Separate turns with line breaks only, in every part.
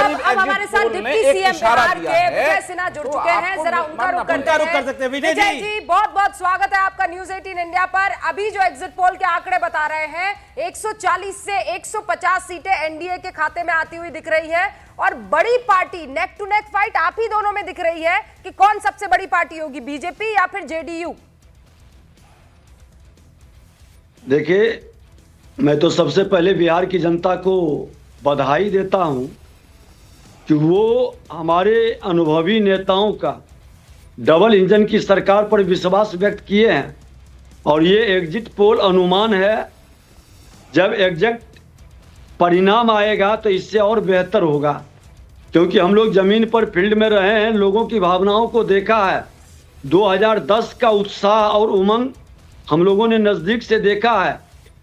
अब हमारे साथ डिप्टी सीएम बिहार के विजय सिन्हा जुड़ चुके हैं, जरा उनका रुख कर सकते हैं। विजय जी बहुत बहुत स्वागत है आपका न्यूज 18 इंडिया पर। अभी जो एग्जिट पोल के आंकड़े बता रहे हैं 140 से 150 सीटें एनडीए के खाते में आती हुई दिख रही है और बड़ी party neck to neck fight आप ही दोनों में दिख रही है कि कौन सबसे बड़ी पार्टी होगी, बीजेपी या फिर जेडीयू?
देखिए, मैं तो सबसे पहले बिहार की जनता को बधाई देता हूं कि वो हमारे अनुभवी नेताओं का डबल इंजन की सरकार पर विश्वास व्यक्त किए हैं और ये एग्जिट पोल अनुमान है। जब एग्जैक्ट परिणाम आएगा तो इससे और बेहतर होगा, क्योंकि हम लोग जमीन पर फील्ड में रहे हैं, लोगों की भावनाओं को देखा है। 2010 का उत्साह और उमंग हम लोगों ने नज़दीक से देखा है।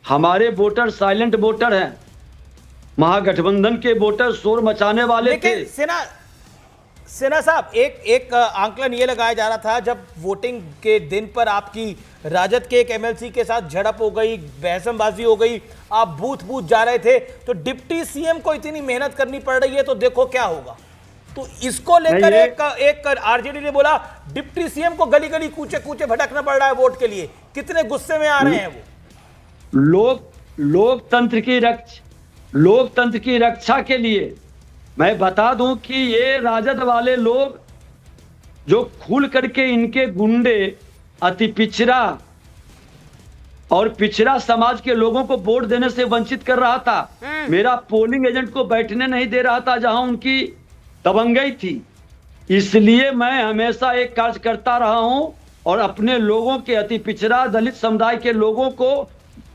हमारे वोटर साइलेंट वोटर हैं, महागठबंधन के वोटर शोर मचाने वाले थे।
सिन्हा साहब, एक आंकलन ये लगाया जा रहा था जब वोटिंग के दिन पर आपकी राजद के एक एमएलसी के साथ झड़प हो गई, बहसमबाजी हो गई, आप बूथ बूथ जा रहे थे, तो डिप्टी सीएम को इतनी मेहनत करनी पड़ रही है तो देखो क्या होगा। तो इसको लेकर एक आरजेडी ने बोला डिप्टी सीएम को गली गली कूचे कूचे भटकना पड़ रहा है वोट के लिए। कितने गुस्से में आ रहे हैं वो?
लोकतंत्र की रक्षा के लिए मैं बता दूं कि ये राजद वाले लोग जो खुल करके इनके गुंडे अति पिछड़ा और पिछड़ा समाज के लोगों को वोट देने से वंचित कर रहा था, मेरा पोलिंग एजेंट को बैठने नहीं दे रहा था जहां उनकी दबंगई थी। इसलिए मैं हमेशा एक कार्य करता रहा हूं और अपने लोगों के अति पिछड़ा दलित समुदाय के लोगों को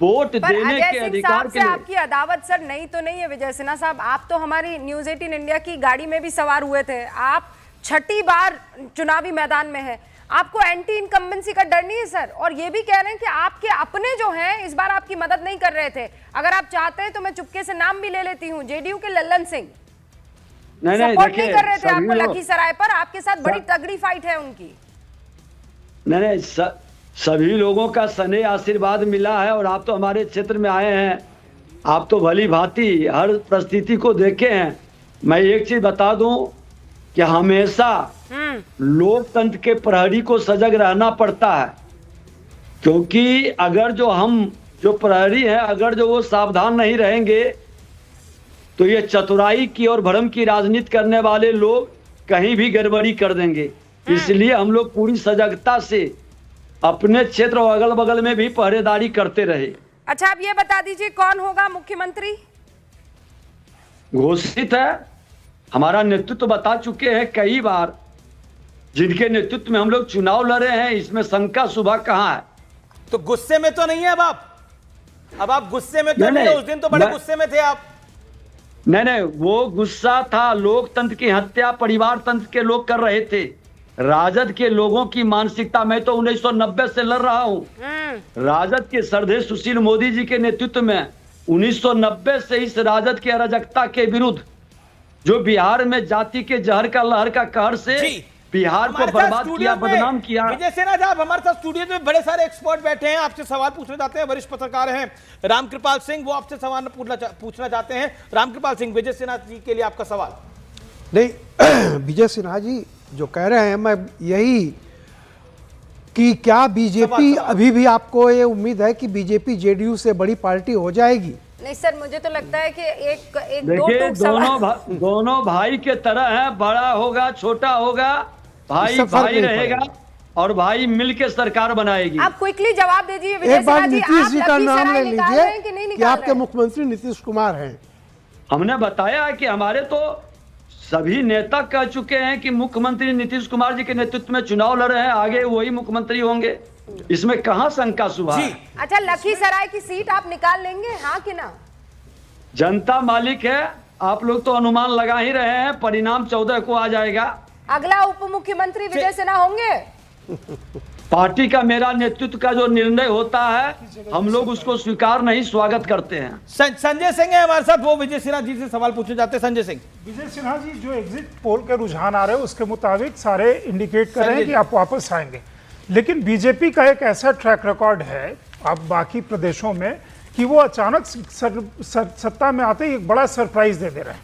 वोट देने के अधिकार के लिए।
आपकी अदावत सर नहीं तो नहीं है विजय सिन्हा साहब, आप तो हमारी न्यूज 18 इंडिया की गाड़ी में भी सवार हुए थे। आप छठी बार चुनावी मैदान में है, आपको एंटी इनकम्बेंसी का डर नहीं है सर? और ये भी कह रहे हैं कि आपके अपने जो हैं इस बार आपकी मदद नहीं कर रहे थे। अगर आप चाहते हैं तो मैं चुपके से नाम भी ले लेती हूँ, जेडीयू के लल्लन सिंह सपोर्ट नहीं कर रहे थे आपको लखीसराय पर, आपके साथ बड़ी तगड़ी फाइट है उनकी।
नहीं, सभी लोगों का स्नेह आशीर्वाद मिला है और आप तो हमारे क्षेत्र में आए हैं, आप तो भली भांति हर परिस्थिति को देखे हैं। मैं एक चीज बता दूं कि हमेशा लोकतंत्र के प्रहरी को सजग रहना पड़ता है, क्योंकि अगर जो प्रहरी हैं अगर जो वो सावधान नहीं रहेंगे तो ये चतुराई की और भ्रम की राजनीति करने वाले लोग कहीं भी गड़बड़ी कर देंगे। इसलिए हम लोग पूरी सजगता से अपने क्षेत्र और अगल बगल में भी पहरेदारी करते रहे।
अच्छा, आप ये बता दीजिए कौन होगा मुख्यमंत्री?
घोषित है, हमारा नेतृत्व बता चुके हैं कई बार, जिनके नेतृत्व में हम लोग चुनाव लड़े हैं, इसमें शंका सुबह कहां है?
तो गुस्से में तो नहीं है अब आप गुस्से में तो नहीं, उस दिन तो बड़े गुस्से में थे आप।
नहीं, वो गुस्सा था, लोकतंत्र की हत्या परिवार तंत्र के लोग कर रहे थे। राजद के लोगों की मानसिकता, मैं तो 1990 से लड़ रहा हूं। राजद के श्रद्धेय सुशील मोदी जी के नेतृत्व में 1990 से इस राजद के अराजकता के विरुद्ध, जो बिहार में जाति के जहर का लहर का कहर से बिहार को बर्बाद किया, बदनाम किया।
विजय सिन्हा साहब, हमारे साथ स्टूडियो में बड़े सारे एक्सपर्ट बैठे हैं, आपसे सवाल पूछने जाते हैं। वरिष्ठ पत्रकार हैं रामकृपाल सिंह, वो आपसे सवाल पूछना चाहते हैं। रामकृपाल सिंह, विजय सिन्हा जी के लिए आपका सवाल।
नहीं, विजय सिन्हा जी जो कह रहे हैं, मैं यही कि क्या बीजेपी अभी भी, आपको ये उम्मीद है कि बीजेपी जेडीयू से बड़ी पार्टी हो जाएगी?
नहीं सर, मुझे तो लगता है कि एक
देखिए, दोनों भाई के तरह है, बड़ा होगा छोटा होगा, भाई भाई रहेगा और भाई मिलकर सरकार बनाएगी।
आप क्विकली जवाब दीजिए विजय सिन्हा जी,
नीतीश जी का नाम ले लीजिए कि आपके
आप
मुख्यमंत्री नीतीश कुमार हैं।
हमने बताया है कि हमारे तो सभी नेता कह चुके हैं कि मुख्यमंत्री नीतीश कुमार जी के नेतृत्व में चुनाव लड़े हैं, आगे वही मुख्यमंत्री होंगे, इसमें कहां शंका सुबह है?
अच्छा, लखीसराय की सीट आप निकाल लेंगे, हाँ कि ना?
जनता मालिक है, आप लोग तो अनुमान लगा ही रहे हैं, परिणाम 14 को आ जाएगा।
अगला उप मुख्यमंत्री विजय सिन्हा होंगे?
पार्टी का, मेरा नेतृत्व का जो निर्णय होता है हम लोग उसको स्वीकार नहीं, स्वागत करते हैं।
संजय सिंह है हमारे साथ, वो विजय सिन्हा जी से सवाल पूछना चाहते हैं। संजय सिंह।
विजय सिन्हा जी, जो एग्जिट पोल के रुझान आ रहे हैं उसके मुताबिक सारे इंडिकेट कर रहे हैं कि आप वापस आएंगे, लेकिन बीजेपी का एक ऐसा ट्रैक रिकॉर्ड है अब बाकी प्रदेशों में कि वो अचानक सत्ता में आते ही एक बड़ा सरप्राइज दे रहे हैं।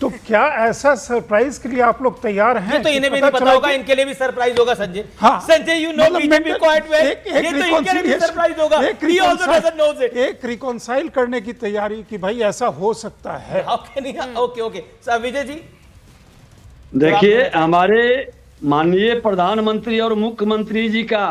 तो क्या ऐसा सरप्राइज के लिए आप लोग तैयार हैं?
ये तो इन्हें भी
पता
नहीं पता
चला
होगा,
कि-
इनके लिए भी सरप्राइज होगा संजय।
हाँ।
संजय, यू नो
मतलब
बीजेपी
mental-
क्वाइट वेल,
एक
ये तो इनके लिए भी
reconciliation-
सरप्राइज होगा। He also doesn't know it.
एक रिकॉन्साइल करने की तैयारी कि भाई ऐसा हो सकता है।
ओके विजय जी,
देखिए, हमारे माननीय प्रधानमंत्री और मुख्यमंत्री जी का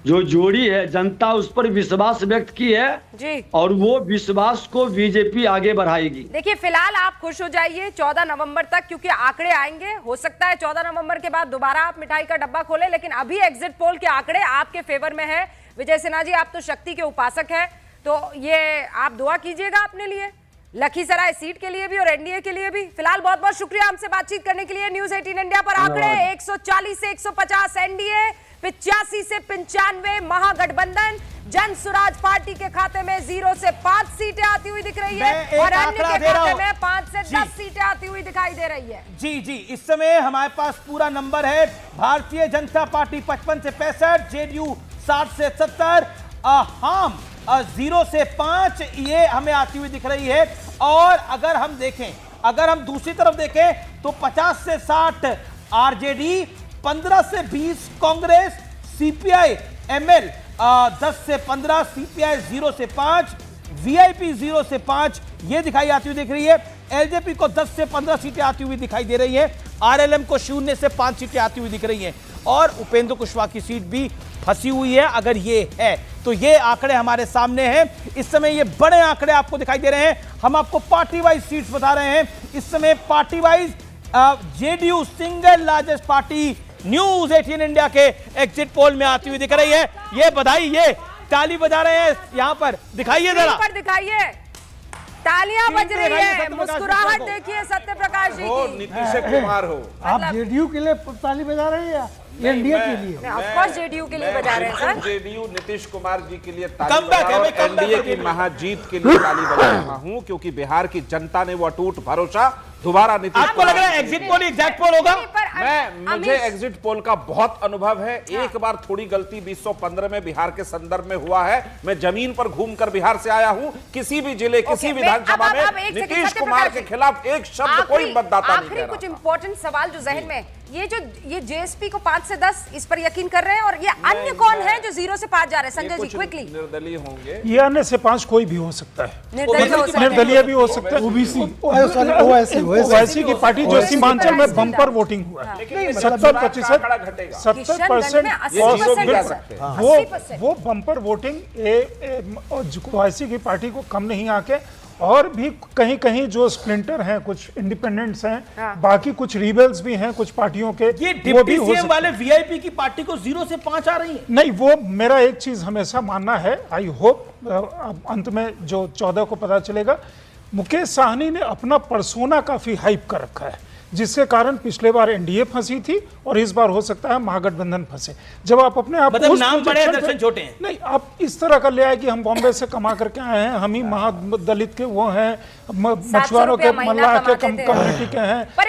जो जोड़ी है, जनता उस पर विश्वास व्यक्त की है
जी।
और वो विश्वास को बीजेपी आगे बढ़ाएगी।
देखिए, फिलहाल आप खुश हो जाइए 14 नवंबर तक, क्योंकि आंकड़े आएंगे। हो सकता है 14 नवंबर के बाद दोबारा आप मिठाई का डब्बा खोलें, लेकिन अभी एग्जिट पोल के आंकड़े आपके फेवर में है। विजय सिन्हा जी, आप तो शक्ति के उपासक हैं, तो ये आप दुआ कीजिएगा अपने लिए, लखीसराय सीट के लिए भी और एनडीए के लिए भी। फिलहाल बहुत बहुत शुक्रिया हमसे बातचीत करने के लिए। न्यूज 18 इंडिया पर आंकड़े 140 से 150 एनडीए, 85 से 95 महागठबंधन। जन स्वराज पार्टी के खाते में 0 से 5 सीटें आती हुई दिख रही है और अन्य के खाते में 5 से 10 सीटें आती हुई दिखाई दे रही है।
जी, इस समय हमारे पास पूरा नंबर है। भारतीय जनता पार्टी 55 से 65, जेडीयू 60 से 70, हम 0 से 5 ये हमें आती हुई दिख रही है। और अगर हम देखें, अगर हम दूसरी तरफ देखें तो 50 से 60 आरजेडी, 15 से 20 कांग्रेस, सीपीआई एमएल 10 से 15, सीपीआई 0 से 5, वीआईपी 0 से 5 ये दिखाई आती हुई दिख रही है। एलजेपी को 10 से 15 सीटें आती हुई दिखाई दे रही है। आरएलएम को 0 से 5 सीटें आती हुई दिख रही हैं और उपेंद्र कुशवाहा की सीट भी फंसी हुई है। अगर ये है तो ये आंकड़े हमारे सामने हैं। इस समय ये बड़े आंकड़े आपको दिखाई दे रहे हैं। हम आपको पार्टी वाइज सीट्स बता रहे हैं। इस समय party wise JDU single largest party news 18 India के एग्जिट पोल में आती हुई दिख रही है। ये बधाई, ये ताली बजा रहे हैं यहाँ पर, दिखाइए जरा,
पर दिखाइए, तालियां बज रही है,
सत्य प्रकाश
मुस्कुराहट
को।
देखिए सत्य प्रकाश जी
हो
की।
नीतीश कुमार हो,
आप जेडीयू के लिए ताली बजा रहे हैं या एनडीए के लिए?
ऑफ कोर्स जेडीयू के लिए बजा रहे हैं सर।
जेडीयू नीतीश कुमार जी के लिए ताली
Comeback
बजा
है भाई,
और
comeback
एनडीए
है
की
जेडीयू।
महाजीत के लिए ताली बजा रहा हूं, क्योंकि बिहार की जनता ने वो अटूट भरोसा दोबारा नीतीश
आपको लग रहा है एग्जिट पोल एग्जैक्ट पोल होगा?
नहीं, पर
मुझे एग्जिट पोल का बहुत अनुभव है। एक बार थोड़ी गलती 2015 में बिहार के संदर्भ में हुआ है। मैं जमीन पर घूमकर बिहार से आया हूं। किसी भी जिले, किसी विधानसभा में
अब एक सेकंड,
नीतीश
सत्य
कुमार
प्रकाश
के खिलाफ एक शब्द कोई मतदाता नहीं
आखिरी
कह
कुछ
रहा।
इंपॉर्टेंट सवाल जो जहन में, ये जेएसपी को 5 से 10 इस पर यकीन कर रहे हैं, और ये अन्य कौन है जो 0 से 5 जा रहे हैं? संजय जी
कुछ
क्विकली।
निर्दलीय होंगे।
ये अन्य से 5 कोई भी हो सकता है,
निर्दलीय हो सकते हैं।
निर्दलीय भी हो सकता है,
ओबीसी
ओवैसी की पार्टी जो सीमांचल में बम्पर वोटिंग हुआ है,
लेकिन
70%
आंकड़ा घटेगा।
70% में 80%
जा
है,
सकते
सर।
वो
80%।
वो बम्पर वोटिंग ओवैसी की पार्टी को कम नहीं आके, और भी कहीं कहीं जो स्प्लिंटर हैं, कुछ इंडिपेंडेंट्स हैं, बाकी कुछ रिबेल्स भी हैं कुछ पार्टियों के,
ये
वो
डिप्टी
भी हो
सीएम
सकता
वाले वीआईपी की पार्टी को 0 से 5 आ रही है।
नहीं। वो मेरा एक चीज हमेशा मानना है, आई होप अंत में जो 14 को पता चलेगा, मुकेश साहनी ने अपना पर्सोना काफी हाइप कर रखा है, जिसके कारण पिछले बार एनडीए फंसी थी और इस बार हो सकता है महागठबंधन फंसे। जब आप अपने आप
मतलब
उस
नाम बड़े हैं,
projection
दर्शन छोटे हैं।
नहीं, आप इस तरह का ले आए कि हम बॉम्बे से कमा करके आए हैं, हम ही महादलित के वो हैं, मछुआरों के
रुपया महीना
मल्लाह के
कमाते थे।
कम्युनिटी के हैं।
पर